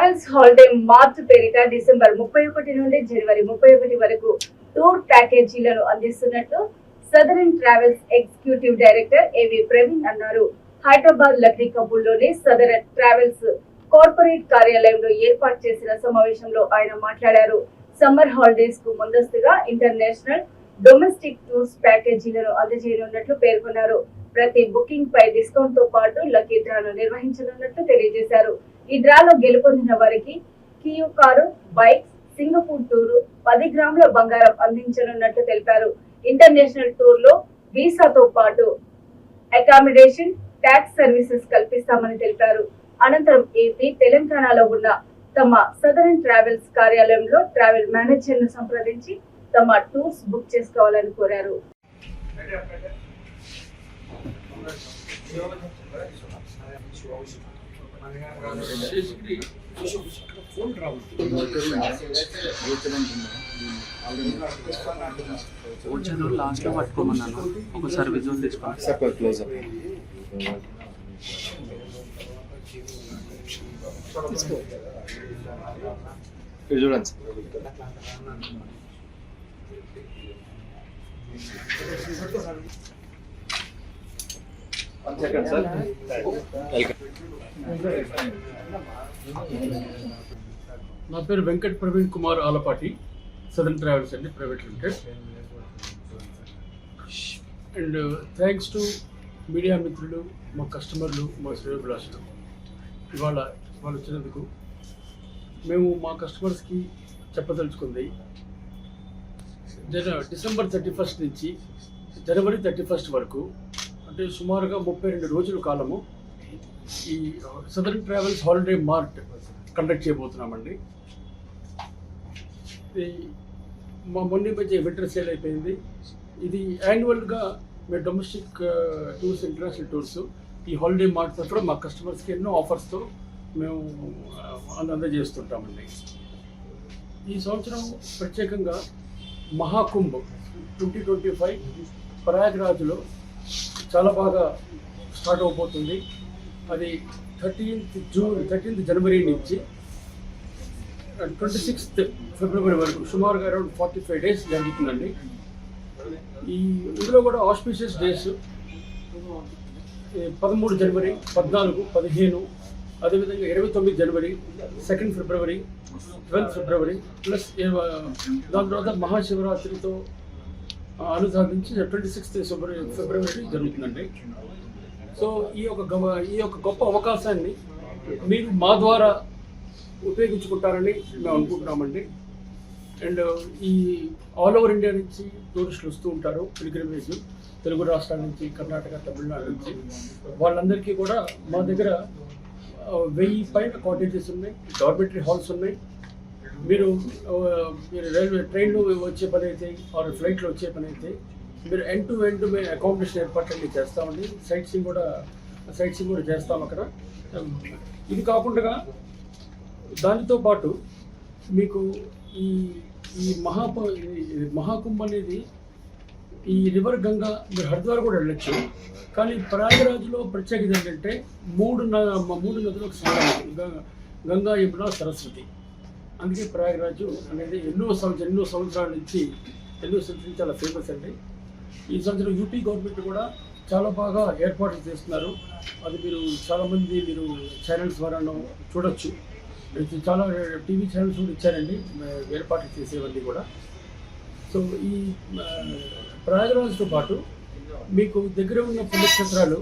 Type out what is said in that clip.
Travels holiday mart పేరిట December 31 నుండి జనవరి 31 వరకు టూర్ ప్యాకేజీలను అందిస్తున్నట్లు Southern Travels executive director AV Praveen అన్నారు. హైదరాబాద్ లక్డీ కపూర్లోని సదరన్ ట్రావెల్స్ కార్పొరేట్ కార్యాలయంలో ఏర్పాటు చేసిన సమావేశంలో ఆయన మాట్లాడారు. సమ్మర్ హాలిడేస్ కు ముందస్తుగా ఇంటర్నేషనల్, డొమెస్టిక్ టూర్స్ ప్యాకేజీలను అందజేయనున్నట్లు పేర్కొన్నారు. ప్రతి బుకింగ్ పై డిస్కౌంట్ తో పాటు లక్కీ డ్రాను నిర్వహించనున్నట్లు తెలియజేశారు. ఈ డ్రాలో గెలుపొందిన వారికి కియో కారు, బైక్స్, సింగపూర్ టూరు, 10 గ్రాముల బంగారం అందించనున్నట్లు తెలిపారు. ఇంటర్నేషనల్ టూర్ లో వీసాతో పాటు అకామిడేషన్, ట్యాక్స్ సర్వీసెస్ కల్పిస్తామని తెలిపారు. అనంతరం ఏపీ, తెలంగాణలో ఉన్న తమ సదరన్ ట్రావెల్స్ కార్యాలయంలో ట్రావెల్ మేనేజర్ ను సంప్రదించి తమ టూర్స్ బుక్ చేసుకోవాలని కోరారు. లాస్ట్ లో పట్టుకోమన్నాను, ఒకసారి విజువల్ తీసుకోండి. చూడండి నా పేరు వెంకట్ ప్రవీణ్ కుమార్ ఆలపాటి, సదరన్ ట్రావెల్స్ అండి, private limited. And thanks to media మిత్రులు, మా కస్టమర్లు, మా శ్రేయోభిలాషులు ఇవాళ వచ్చినందుకు. మేము మా కస్టమర్స్కి చెప్పదలుచుకుంది, డిసెంబర్ 31 నుంచి జనవరి 31 వరకు, అంటే సుమారుగా 32 రోజుల కాలము ఈ Southern Travels holiday mart conduct చేయబోతున్నామండి. మా మొన్న మధ్య వింటర్ సేల్ అయిపోయింది. ఇది యాన్యువల్గా మేము డొమెస్టిక్ టూర్స్, ఇంటర్నేషనల్ టూర్స్ ఈ హాలిడే మార్ట్ తరఫున మా కస్టమర్స్కి ఎన్నో ఆఫర్స్తో మేము అందజేస్తుంటామండి. ఈ సంవత్సరం ప్రత్యేకంగా మహాకుంభ్ 2025 ప్రయాగ్రాజ్లో చాలా బాగా స్టార్ట్ అవబోతుంది. అది 13th జనవరి నుంచి 26th ఫిబ్రవరి వరకు సుమారుగా అరౌండ్ 45 డేస్ జరుగుతుందండి. ఇందులో కూడా ఆస్పిషియస్ డేస్ 13 జనవరి, 14, 15, అదేవిధంగా 29 జనవరి, 2 ఫిబ్రవరి, 12 ఫిబ్రవరి ప్లస్ దాని తర్వాత మహాశివరాత్రితో అనుసారించి 26th ఫిబ్రవరి జరుగుతుందండి. సో ఈ యొక్క గొప్ప అవకాశాన్ని మీరు మా ద్వారా ఉపయోగించుకుంటారని మేము అనుకుంటున్నామండి. అండ్ ఈ ఆల్ ఓవర్ ఇండియా నుంచి టూరిస్టులు వస్తూ ఉంటారు, పిల్గ్రిమేజ్, తెలుగు రాష్ట్రాల నుంచి, కర్ణాటక, తమిళనాడు నుంచి. వాళ్ళందరికీ కూడా మా దగ్గర 1000 పైన కాటేజెస్ ఉన్నాయి, డార్మెటరీ హాల్స్ ఉన్నాయి. మీరు రైల్వే ట్రైన్లో వచ్చే పని అయితే ఆర్ ఫ్లైట్లో వచ్చే పని అయితే మీరు ఎండ్ టు ఎండ్ మేము అకామిడేషన్ ఏర్పాట్లన్నీ చేస్తామండి. సైట్ సీయింగ్ కూడా చేస్తాం అక్కడ. ఇది కాకుండా దానితో పాటు మీకు ఈ మహాకుంభ్ అనేది ఈ రివర్ గంగా, మీరు హరిద్వార్ కూడా వెళ్ళొచ్చు. కానీ ప్రయాగరాజ్లో ప్రత్యేకత ఏంటంటే మూడు నదులకు స్నానం, గంగా, యమున, సరస్వతి. అందుకే ప్రయాగరాజు అనేది ఎన్నో సంవత్సరాల నుంచి చాలా ఫేమస్ అండి. ఈ సంవత్సరం యూపీ గవర్నమెంట్ కూడా చాలా బాగా ఏర్పాట్లు చేస్తున్నారు. అది మీరు చాలామంది ఛానల్స్ ద్వారాను చూడొచ్చు. చాలా టీవీ ఛానల్స్ కూడా ఇచ్చారండి ఏర్పాట్లు చేసేవన్నీ కూడా. సో ఈ ప్రయాగరాజ్తో పాటు మీకు దగ్గర ఉన్న పుణ్యక్షేత్రాలు